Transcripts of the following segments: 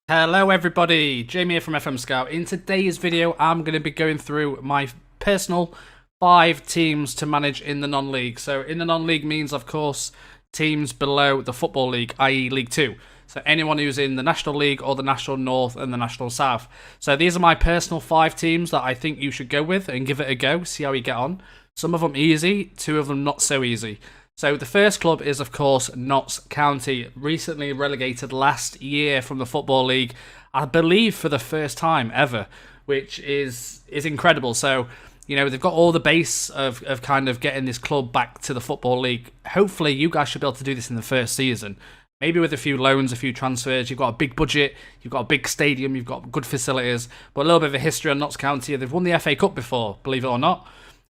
Hello everybody, Jamie here from FM Scout. In today's video, I'm going to be going through my personal 5 teams to manage in the non-league. So in the non-league means, of course, teams below the Football League, i.e. League 2. So anyone who's in the National League or the National North and the National South. So these are my personal 5 teams that I think you should go with and give it a go, see how you get on. Some of them easy, 2 of them not so easy. So the first club is, of course, Notts County, recently relegated last year from the Football League, I believe for the first time ever, which is incredible. So, you know, they've got all the base of kind of getting this club back to the Football League. Hopefully, you guys should be able to do this in the first season. Maybe with a few loans, a few transfers. You've got a big budget, you've got a big stadium, you've got good facilities. But a little bit of a history on Notts County. They've won the FA Cup before, believe it or not.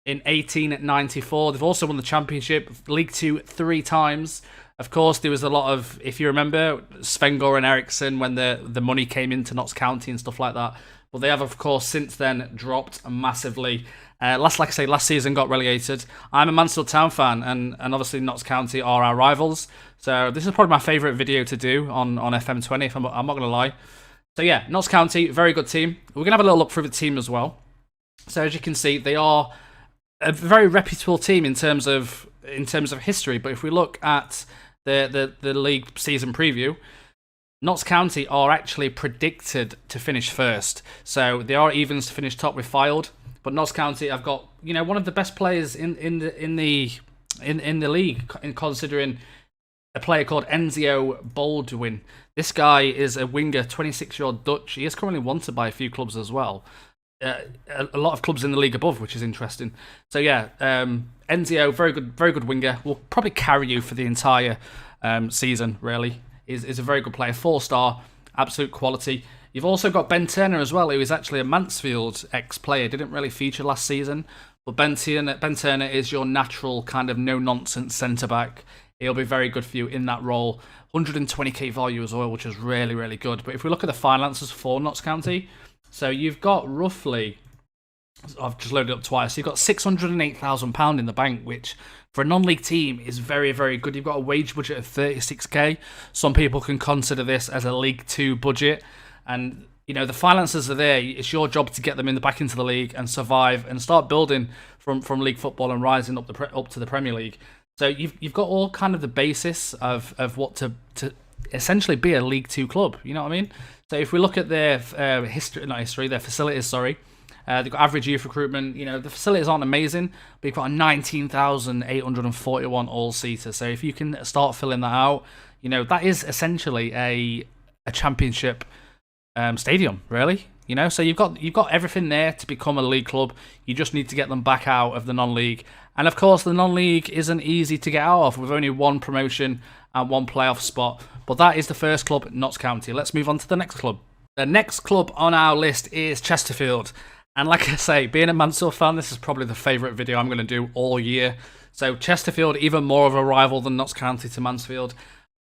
In 1894. They've also won the Championship, League 2 3 times. Of course, there was a lot of, if you remember, Sven-Goran Eriksson when the money came into Notts County and stuff like that. But they have, of course, since then dropped massively. Like I say, last season got relegated. I'm a Mansfield Town fan, and obviously Notts County are our rivals. So this is probably my favourite video to do on FM20, if I'm not going to lie. So yeah, Notts County, very good team. We're going to have a little look through the team as well. So as you can see, they are a very reputable team in terms of history, but if we look at the league season preview, Notts County are actually predicted to finish first. So they are evens to finish top with Fylde, but Notts County have got, you know, one of the best players in the league, in considering a player called Enzio Baldwin. This guy is a winger, 26-year-old Dutch. He is currently wanted by a few clubs as well. A lot of clubs in the league above, which is interesting. So yeah, Enzio, very good winger. Will probably carry you for the entire season. Really, is a very good player, 4-star, absolute quality. You've also got Ben Turner as well, who is actually a Mansfield ex-player. Didn't really feature last season, but Ben Turner is your natural kind of no-nonsense centre back. He'll be very good for you in that role. 120k value as well, which is really good. But if we look at the finances for Notts County. So you've got roughly, I've just loaded up twice, you've got £608,000 in the bank, which for a non-league team is very good. You've got a wage budget of 36k. Some people can consider this as a League 2 budget. And, you know, the finances are there. It's your job to get them back into the league and survive and start building from league football and rising up to the Premier League. So you've got all kind of the basis of what to essentially be a League 2 club, you know what I mean? So if we look at their their facilities, they've got average youth recruitment. You know, the facilities aren't amazing, but you've got a 19,841 all-seater. So if you can start filling that out, you know, that is essentially a championship stadium, really. You know, so you've got everything there to become a league club. You just need to get them back out of the non-league. And of course, the non-league isn't easy to get out of with only one promotion and one playoff spot. But that is the first club, Notts County. Let's move on to the next club. The next club on our list is Chesterfield. And like I say, being a Mansfield fan, this is probably the favourite video I'm going to do all year. So Chesterfield, even more of a rival than Notts County to Mansfield.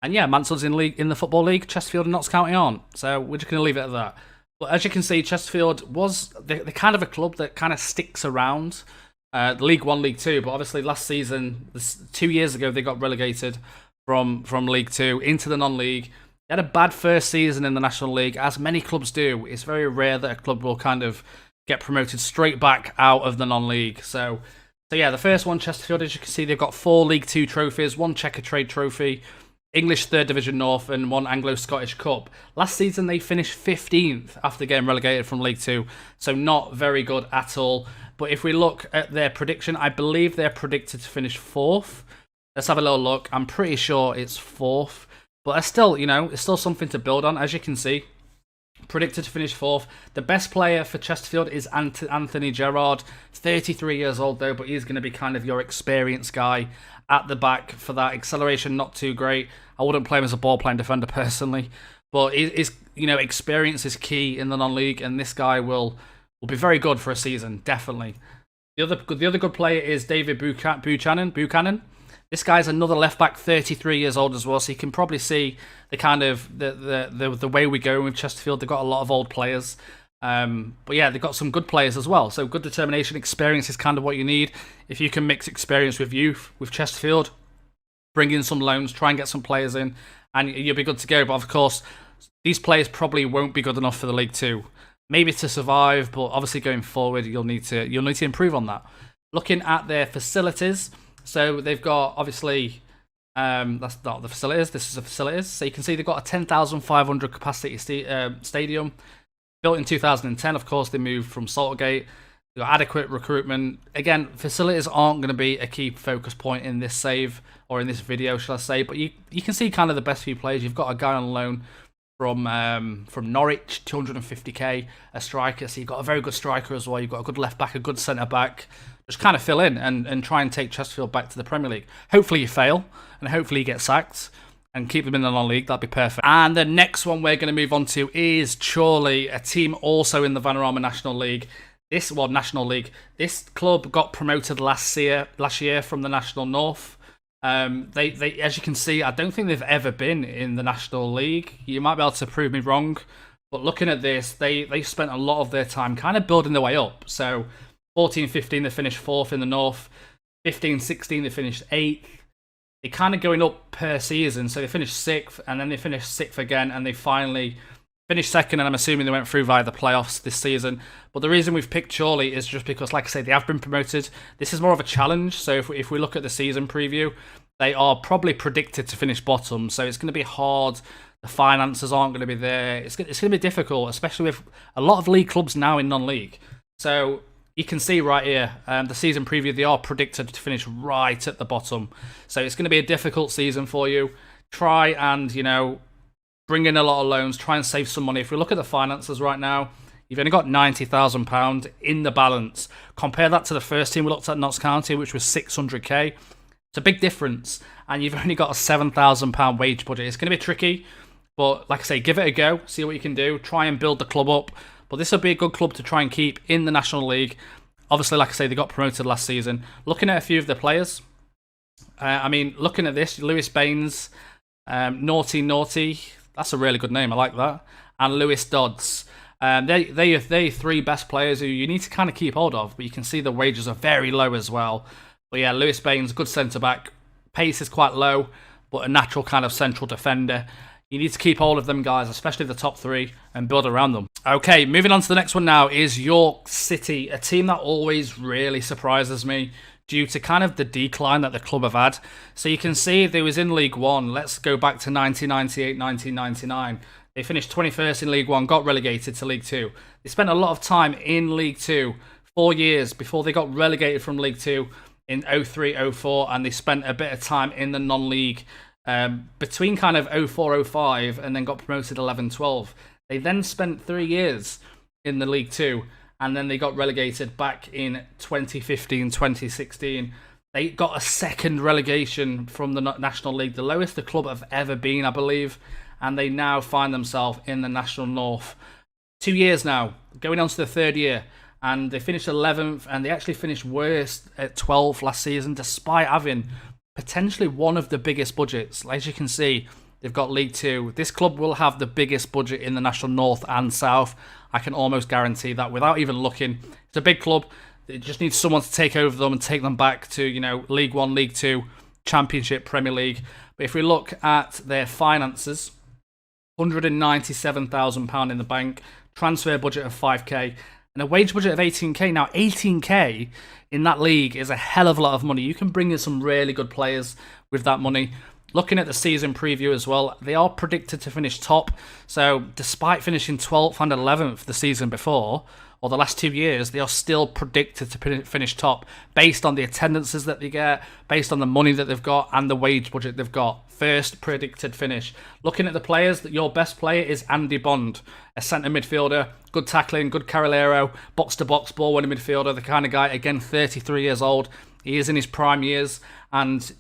And yeah, Mansfield's in the Football League. Chesterfield and Notts County aren't. So we're just going to leave it at that. But as you can see, Chesterfield was the kind of a club that kind of sticks around League 1, League 2. But obviously last season, 2 years ago, they got relegated from League 2 into the non-league. They had a bad first season in the National League, as many clubs do. It's very rare that a club will kind of get promoted straight back out of the non-league. So yeah, the first one, Chesterfield, as you can see, they've got 4 League 2 trophies, 1 Checker Trade Trophy, English 3rd Division North, and 1 Anglo-Scottish Cup. Last season, they finished 15th after getting relegated from League 2, so not very good at all. But if we look at their prediction, I believe they're predicted to finish 4th. Let's have a little look. I'm pretty sure it's 4th. But it's still, you know, it's still something to build on, as you can see. Predicted to finish 4th. The best player for Chesterfield is Anthony Gerrard. 33 years old, though, but he's going to be kind of your experienced guy at the back for that. Acceleration, not too great. I wouldn't play him as a ball-playing defender, personally. But you know, experience is key in the non-league, and this guy will be very good for a season, definitely. The other good player is David Buchanan. This guy's another left back, 33 years old as well, so you can probably see the kind of the way we're going with Chesterfield. They've got a lot of old players, but yeah, they've got some good players as well. So good determination, experience is kind of what you need. If you can mix experience with youth with Chesterfield, bring in some loans, try and get some players in, and you'll be good to go. But of course, These players probably won't be good enough for the League Two. Maybe to survive, but obviously going forward, you'll need to improve on that. Looking at their facilities, so they've got obviously that's not the facilities. This is the facilities. So you can see they've got a 10,500 capacity stadium, built in 2010. Of course, they moved from Saltergate. They've got adequate recruitment. Again, facilities aren't going to be a key focus point in this save or in this video, should I say? But you can see kind of the best few players. You've got a guy on loan from Norwich, 250k, a striker. So you've got a very good striker as well. You've got a good left back, a good centre back. Just kind of fill in and try and take Chesterfield back to the Premier League. Hopefully you fail, and hopefully you get sacked and keep them in the non-league. That'd be perfect. And the next one we're going to move on to is Chorley, a team also in the Vanarama National League. National League. This club got promoted last year from the National North. They, as you can see, I don't think they've ever been in the National League. You might be able to prove me wrong, but looking at this, they spent a lot of their time kind of building their way up. So 14-15, they finished 4th in the North. 15-16, they finished 8th. They're kind of going up per season. So they finished 6th, and then they finished 6th again, and they finally finished 2nd, and I'm assuming they went through via the playoffs this season. But the reason we've picked Chorley is just because, like I say, they have been promoted. This is more of a challenge. So if we look at the season preview, they are probably predicted to finish bottom. So it's going to be hard. The finances aren't going to be there. It's going to be difficult, especially with a lot of league clubs now in non-league. So you can see right here, the season preview, they are predicted to finish right at the bottom. So it's going to be a difficult season for you. Try and, bring in a lot of loans, try and save some money. If we look at the finances right now, you've only got £90,000 in the balance. Compare that to the first team we looked at, Notts County, which was 600k. It's a big difference, and you've only got a £7,000 wage budget. It's going to be tricky, but like I say, give it a go, see what you can do, try and build the club up. But this will be a good club to try and keep in the National League. Obviously, like I say, they got promoted last season. Looking at a few of the players, looking at this, Lewis Baines, Naughty, that's a really good name, I like that, and Lewis Dodds. They are 3 best players who you need to kind of keep hold of, but you can see the wages are very low as well. But yeah, Lewis Baines, good centre-back. Pace is quite low, but a natural kind of central defender. You need to keep hold of them guys, especially the top 3, and build around them. Okay, moving on to the next one now is York City, a team that always really surprises me due to kind of the decline that the club have had. So you can see they was in League One. Let's go back to 1998, 1999. They finished 21st in League One, got relegated to League Two. They spent a lot of time in League Two, 4 years before they got relegated from League Two in 03-04, and they spent a bit of time in the non-league between kind of 04-05 and then got promoted 11-12. They then spent 3 years in the League Two, and then they got relegated back in 2015-2016. They got a second relegation from the National League, the lowest the club have ever been, I believe, and they now find themselves in the National North. 2 years now, going on to the 3rd year, and they finished 11th, and they actually finished worst at 12th last season, despite having potentially one of the biggest budgets. As you can see, they've got League Two. This club will have the biggest budget in the National North and South. I can almost guarantee that without even looking. It's a big club. It just needs someone to take over them and take them back to, League One, League Two, Championship, Premier League. But if we look at their finances, £197,000 in the bank, transfer budget of 5k, and a wage budget of 18k. Now, 18k in that league is a hell of a lot of money. You can bring in some really good players with that money. Looking at the season preview as well, they are predicted to finish top. So despite finishing 12th and 11th the season before, or the last 2 years, they are still predicted to finish top based on the attendances that they get, based on the money that they've got and the wage budget they've got. First predicted finish. Looking at the players, your best player is Andy Bond, a centre midfielder, good tackling, good carrilero, box-to-box ball-winning midfielder, the kind of guy, again, 33 years old. He is in his prime years, and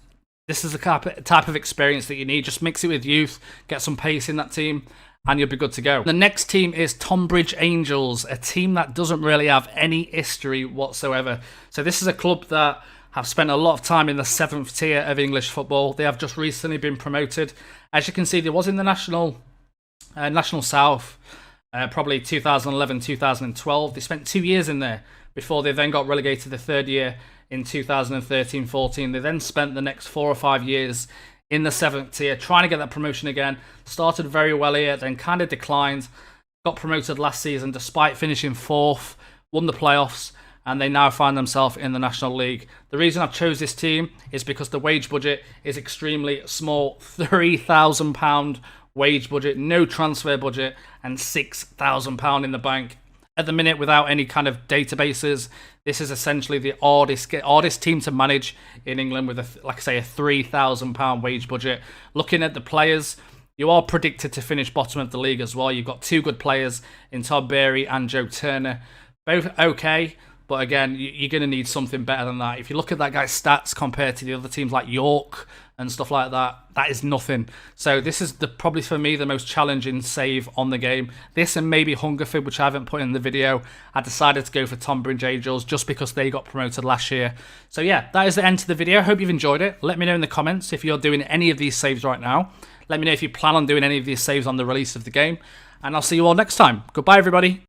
this is the type of experience that you need. Just mix it with youth, get some pace in that team, and you'll be good to go. The next team is Tonbridge Angels, a team that doesn't really have any history whatsoever. So this is a club that have spent a lot of time in the 7th tier of English football. They have just recently been promoted. As you can see, there was in the National South, probably 2011, 2012. They spent 2 years in there before they then got relegated the 3rd year in 2013-14. They then spent the next 4 or 5 years in the 7th tier, trying to get that promotion again. Started very well here, then kind of declined. Got promoted last season despite finishing 4th, won the playoffs, and they now find themselves in the National League. The reason I've chose this team is because the wage budget is extremely small. £3,000 wage budget, no transfer budget, and £6,000 in the bank. At the minute, without any kind of databases, this is essentially the oddest team to manage in England with, like I say, a £3,000 wage budget. Looking at the players, you are predicted to finish bottom of the league as well. You've got 2 good players in Todd Berry and Joe Turner. Both okay, but again, you're going to need something better than that. If you look at that guy's stats compared to the other teams like York and stuff like that, that is nothing. So this is probably for me the most challenging save on the game. This and maybe Hungerford, which I haven't put in the video. I decided to go for Tonbridge Angels just because they got promoted last year. So yeah, that is the end of the video. Hope you've enjoyed it. Let me know in the comments if you're doing any of these saves right now. Let me know if you plan on doing any of these saves on the release of the game. And I'll see you all next time. Goodbye, everybody.